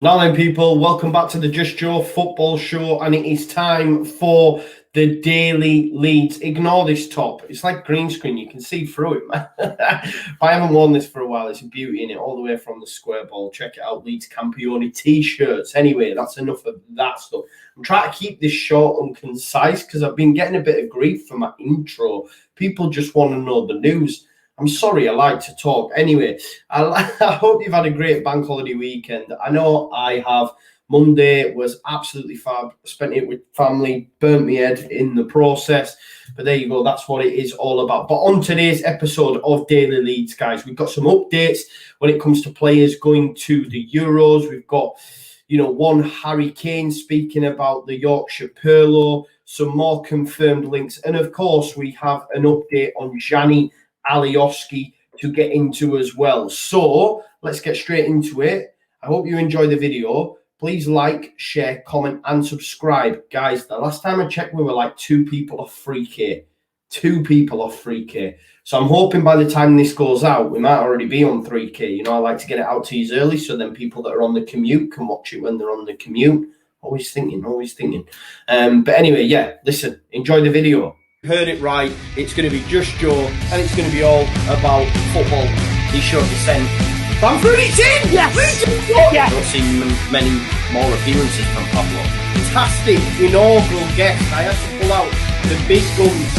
Now then, people, welcome back to the Just Joe football show, and it is time for the daily Leeds. Ignore this top. It's like green screen. You can see through it, man. I haven't worn this for a while. It's a beauty in it, all the way from the square ball. Check it out, Leeds Campione t-shirts. Anyway, that's enough of that stuff. I'm trying to keep this short and concise because I've been getting a bit of grief for my intro. People just want to know the news. I'm sorry, I like to talk. Anyway, I hope you've had a great bank holiday weekend. I know I have. Monday was absolutely fab. Spent it with family, burnt my head in the process. But there you go. That's what it is all about. But on today's episode of Daily Leeds, guys, we've got some updates when it comes to players going to the Euros. We've got, one Harry Kane speaking about the Yorkshire Pirlo, some more confirmed links. And of course, we have an update on Gianni Alioski to get into as well. So let's get straight into it. I hope you enjoy the video. Please like, share, comment, and subscribe. Guys, the last time I checked, we were like 2 people off 3K. 2 people off 3K. So I'm hoping by the time this goes out, we might already be on 3K. I like to get it out to you early so then people that are on the commute can watch it when they're on the commute. Always thinking. But anyway, yeah, listen, enjoy the video. Heard it right. It's going to be Just Joe, and it's going to be all about football. He showed descent. Van Fruity's in! Yes! Yes! I don't see many more appearances from Pablo. Fantastic inaugural guest. I had to pull out the big guns.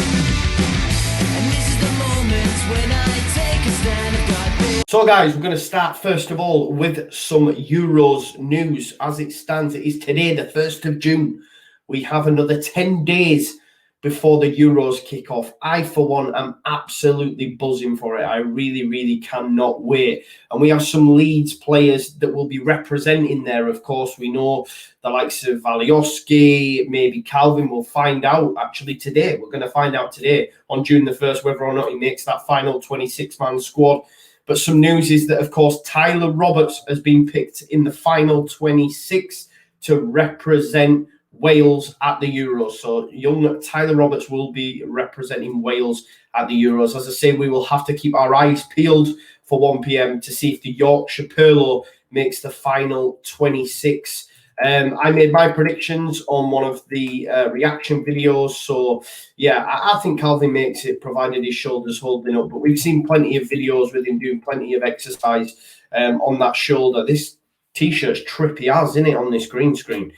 And this is the moment when I take a stand. So guys, we're going to start first of all with some Euros news. As it stands, it is today, the 1st of June. We have another 10 days before the Euros kick off. I, for one, am absolutely buzzing for it. I really, really cannot wait. And we have some Leeds players that will be representing there. Of course, we know the likes of Alioski, maybe Kalvin. We'll find out actually today. We're going to find out today on June the 1st whether or not he makes that final 26-man squad. But some news is that, of course, Tyler Roberts has been picked in the final 26 to represent Wales at the Euros. So young Tyler Roberts will be representing Wales at the Euros. As I say, we will have to keep our eyes peeled for 1 p.m. to see if the Yorkshire Pirlo makes the final 26. I made my predictions on one of the reaction videos. So, yeah, I think Kalvin makes it, provided his shoulder's holding up. But we've seen plenty of videos with him doing plenty of exercise on that shoulder. This T-shirt's trippy as, isn't it, on this green screen?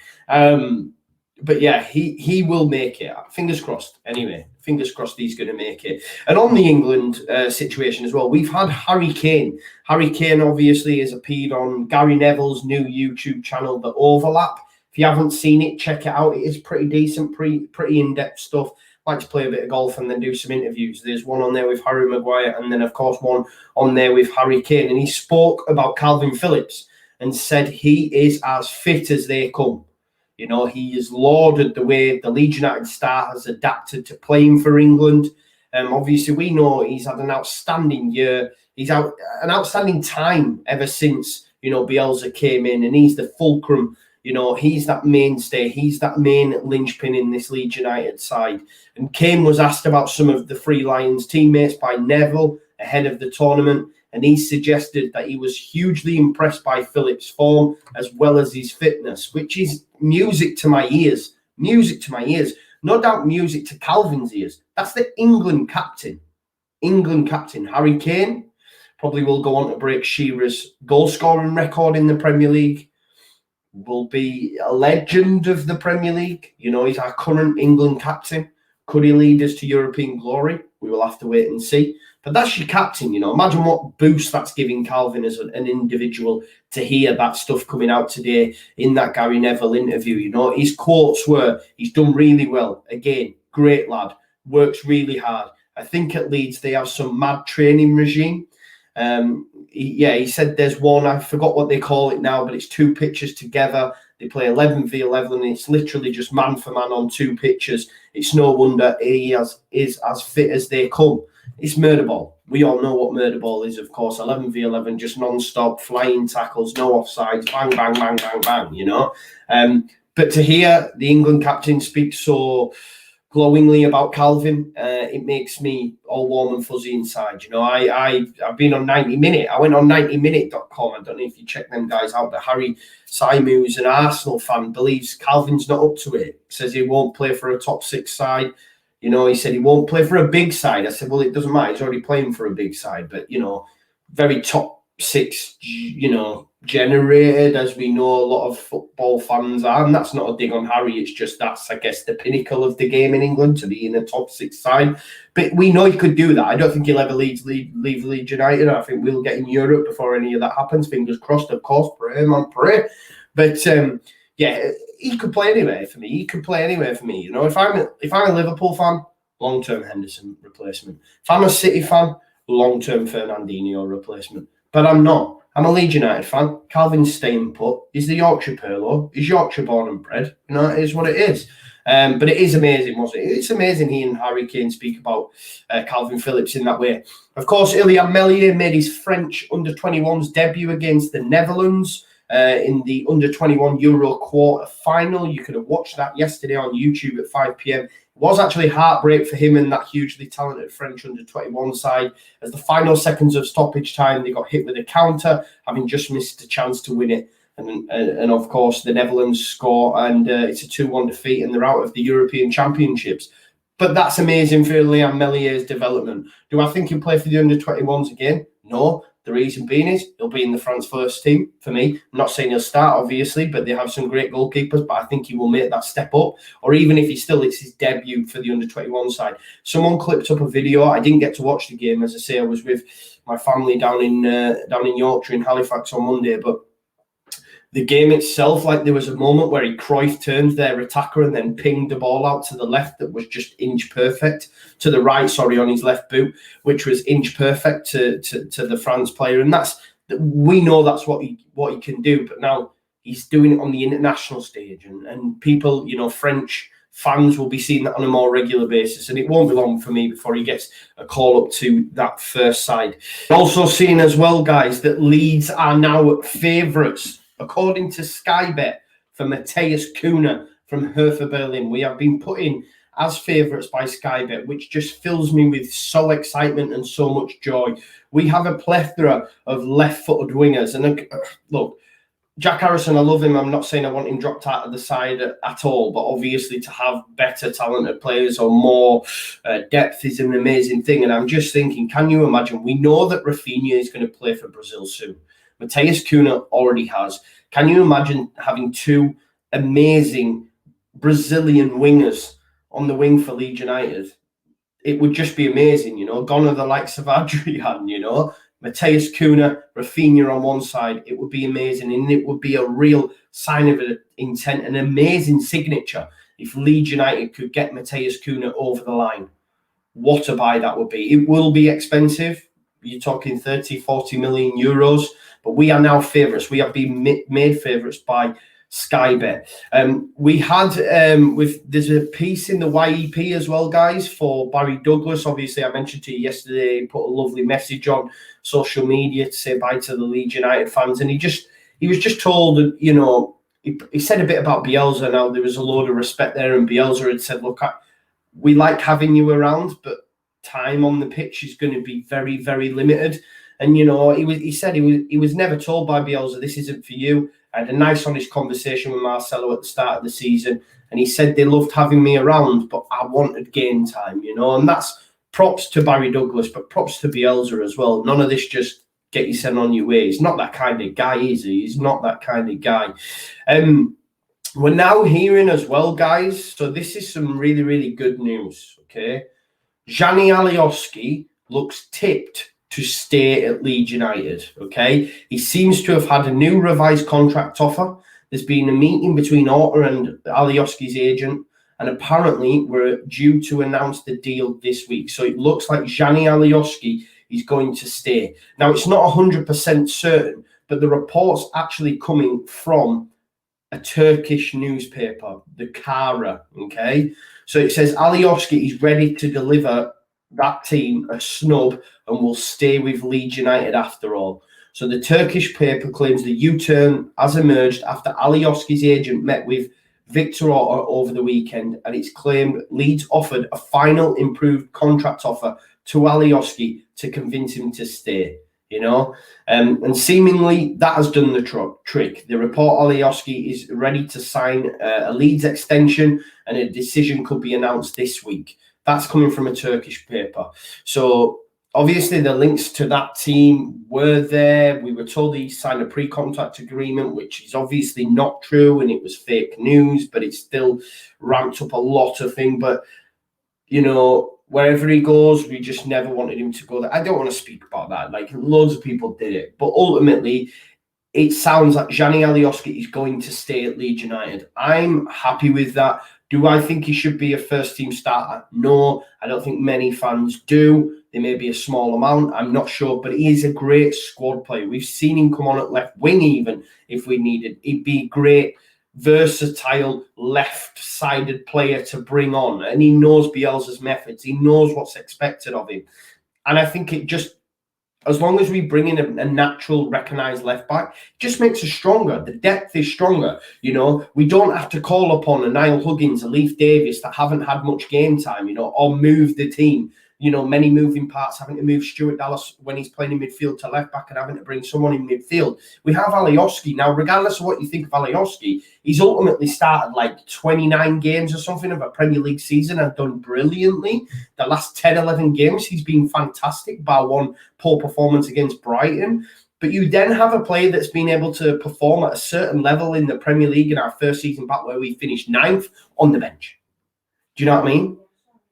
But yeah, he will make it. Fingers crossed. Anyway, fingers crossed he's going to make it. And on the England situation as well, we've had Harry Kane. Harry Kane obviously has appeared on Gary Neville's new YouTube channel, The Overlap. If you haven't seen it, check it out. It is pretty decent, pretty in-depth stuff. I like to play a bit of golf and then do some interviews. There's one on there with Harry Maguire and then, of course, one on there with Harry Kane. And he spoke about Kalvin Phillips and said he is as fit as they come. He is lauded the way the Leeds United star has adapted to playing for England. Obviously, we know he's had an outstanding year. He's had an outstanding time ever since, Bielsa came in, and he's the fulcrum. He's that mainstay. He's that main linchpin in this Leeds United side. And Kane was asked about some of the Three Lions teammates by Neville ahead of the tournament. And he suggested that he was hugely impressed by Phillips' form as well as his fitness, which is music to my ears. Music to my ears. No doubt music to Kalvin's ears. That's the England captain. England captain. Harry Kane probably will go on to break Shearer's goal-scoring record in the Premier League. Will be a legend of the Premier League. He's our current England captain. Could he lead us to European glory? We will have to wait and see. But that's your captain, Imagine what boost that's giving Kalvin as an individual to hear that stuff coming out today in that Gary Neville interview. His quotes were, he's done really well. Again, great lad, works really hard. I think at Leeds they have some mad training regime. He said there's one, I forgot what they call it now, but it's 2 pitches together. They play 11v11 and it's literally just man for man on 2 pitches. It's no wonder he is as fit as they come. It's murder ball. We all know what murder ball is, of course. 11v11, just non-stop, flying tackles, no offsides, bang, bang, bang, bang, bang, But to hear the England captain speak so glowingly about Kalvin. It makes me all warm and fuzzy inside. You know, I've been on 90 Minute. I went on 90minute.com. I don't know if you check them guys out, but Harry Simon, who's an Arsenal fan, believes Kalvin's not up to it. Says he won't play for a top 6 side. You know, he said he won't play for a big side. I said, well, it doesn't matter. He's already playing for a big side, but, you know, very top 6, you know, generated, as we know a lot of football fans are. And that's not a dig on Harry. It's just that's, I guess, the pinnacle of the game in England, to be in a top 6 side. But we know he could do that. I don't think he'll ever leave Leeds United. I think we'll get in Europe before any of that happens. Fingers crossed, of course. Pray, man, pray. But, yeah, he could play anywhere for me. He could play anywhere for me. You know, if I'm a Liverpool fan, long-term Henderson replacement. If I'm a City fan, long-term Fernandinho replacement. But I'm not. I'm a Leeds United fan. Kalvin's staying put. He's the Yorkshire Pirlo. He's Yorkshire born and bred. You know, it is what it is. But it is amazing, wasn't it? It's amazing he and Harry Kane speak about Kalvin Phillips in that way. Of course, Meslier made his French under-21s debut against the Netherlands in the under-21 Euro quarter-final. You could have watched that yesterday on YouTube at 5 p.m. It was actually heartbreak for him and that hugely talented French under-21 side. As the final seconds of stoppage time, they got hit with a counter, having just missed a chance to win it. And of course, the Netherlands score, and it's a 2-1 defeat, and they're out of the European Championships. But that's amazing for Liam Mellier's development. Do I think he'll play for the under-21s again? No. The reason being is he'll be in the France first team for me. I'm not saying he'll start, obviously, but they have some great goalkeepers. But I think he will make that step up. Or even if it's his debut for the under-21 side. Someone clipped up a video. I didn't get to watch the game. As I say, I was with my family down in Yorkshire, in Halifax on Monday. But the game itself, like there was a moment where Cruyff turned their attacker and then pinged the ball out to the left that was just inch perfect, to the right, sorry, on his left boot, which was inch perfect to the France player. And we know that's what he can do. But now he's doing it on the international stage, and people, you know, French fans will be seeing that on a more regular basis. And it won't be long for me before he gets a call up to that first side. Also seeing as well, guys, that Leeds are now favourites, according to Sky Bet, for Matthias Cunha from Hertha Berlin. We have been put in as favourites by Sky Bet, which just fills me with so excitement and so much joy. We have a plethora of left-footed wingers. And look, Jack Harrison, I love him. I'm not saying I want him dropped out of the side at all, but obviously to have better talented players or more depth is an amazing thing. And I'm just thinking, can you imagine? We know that Rafinha is going to play for Brazil soon. Matthias Cunha already has. Can you imagine having 2 amazing Brazilian wingers on the wing for Leeds United? It would just be amazing, you know. Gone are the likes of Adrian, you know. Matthias Cunha, Rafinha on one side. It would be amazing, and it would be a real sign of intent, an amazing signature if Leeds United could get Matthias Cunha over the line. What a buy that would be. It will be expensive. You're talking 30, 40 million euros. But we are now favourites. We have been made favourites by Sky Bet. We had there's a piece in the YEP as well, guys, for Barry Douglas. Obviously, I mentioned to you yesterday. He put a lovely message on social media to say bye to the Leeds United fans, and he was just told, you know, he said a bit about Bielsa. Now there was a load of respect there, and Bielsa had said, "Look, we like having you around, but time on the pitch is going to be very, very limited." And, you know, he said he was never told by Bielsa, this isn't for you. I had a nice, honest conversation with Marcelo at the start of the season, and he said they loved having me around, but I wanted game time, you know. And that's props to Barry Douglas, but props to Bielsa as well. None of this just get you sent on your way. He's not that kind of guy, is he? He's not that kind of guy. We're now hearing as well, guys, so this is some really, really good news, okay? Gianni Alioski looks tipped to stay at Leeds United, okay? He seems to have had a new revised contract offer. There's been a meeting between Orta and Alioski's agent, and apparently we're due to announce the deal this week. So it looks like Gianni Alioski is going to stay. Now, it's not 100% certain, but the report's actually coming from a Turkish newspaper, the Karar, okay? So it says Alioski is ready to deliver that team a snub and will stay with Leeds United after all. So the Turkish paper claims the U-turn has emerged after Alioski's agent met with Victor Orta over the weekend, and it's claimed Leeds offered a final improved contract offer to Alioski to convince him to stay. And seemingly that has done the trick. The report Alioski is ready to sign a Leeds extension, and a decision could be announced this week. That's coming from a Turkish paper. So obviously the links to that team were there. We were told he signed a pre-contract agreement, which is obviously not true, and it was fake news, but it still ramped up a lot of things. But, wherever he goes, we just never wanted him to go there. I don't want to speak about that. Like, loads of people did it. But ultimately, it sounds like Gianni Alioski is going to stay at Leeds United. I'm happy with that. Do I think he should be a first-team starter? No, I don't think many fans do. There may be a small amount. I'm not sure. But he is a great squad player. We've seen him come on at left wing even if we needed. He'd be great, versatile left-sided player to bring on, and he knows Bielsa's methods. He knows what's expected of him, and I think it just, as long as we bring in a natural recognised left back, it just makes us stronger. The depth is stronger. We don't have to call upon a Niall Huggins, a Leif Davis that haven't had much game time, or move the team. Many moving parts, having to move Stuart Dallas when he's playing in midfield to left back and having to bring someone in midfield. We have Alioski. Now, regardless of what you think of Alioski, he's ultimately started like 29 games or something of a Premier League season and done brilliantly. The last 10, 11 games, he's been fantastic, bar one poor performance against Brighton. But you then have a player that's been able to perform at a certain level in the Premier League in our first season back where we finished 9th on the bench. Do you know what I mean?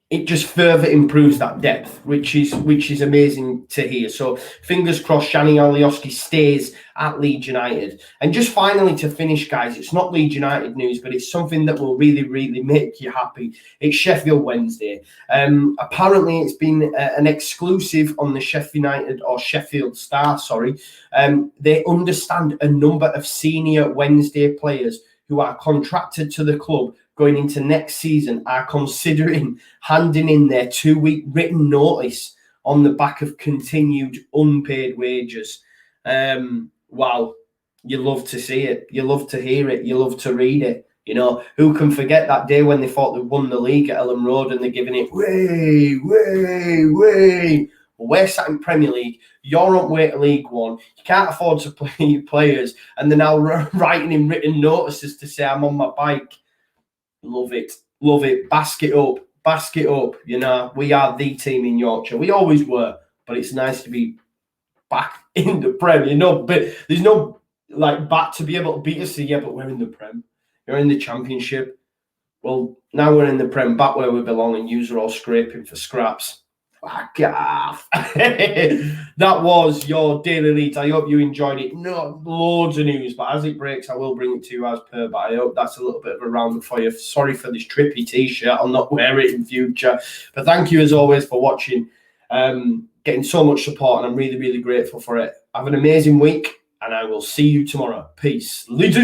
It just further improves that depth, which is amazing to hear. So fingers crossed Gianni Alioski stays at Leeds United. And just finally to finish, guys, it's not Leeds United news, but it's something that will really, really make you happy. It's Sheffield Wednesday. Apparently it's been an exclusive on the Sheffield Star, they understand a number of senior Wednesday players who are contracted to the club going into next season are considering handing in their 2-week written notice on the back of continued unpaid wages. Wow. You love to see it. You love to hear it. You love to read it. Who can forget that day when they thought they won the league at Ellen Road and they're giving it way. Well, we're sat in Premier League. You're on way to League One. You can't afford to play your players, and they're now writing in written notices to say, I'm on my bike. Love it. Love it. Bask it up. We are the team in Yorkshire. We always were, but it's nice to be back in the Prem. But there's no back to be able to beat us. Yeah, but we're in the Prem. You're in the Championship. Well, now we're in the Prem, back where we belong, and yous are all scraping for scraps. Fuck off. That was your Daily Leeds. I hope you enjoyed it. Not loads of news, but as it breaks, I will bring it to you as per. But I hope that's a little bit of a roundup for you. Sorry for this trippy t-shirt. I'll not wear it in future. But thank you as always for watching. Getting so much support, and I'm really, really grateful for it. Have an amazing week, and I will see you tomorrow. Peace. Leeds.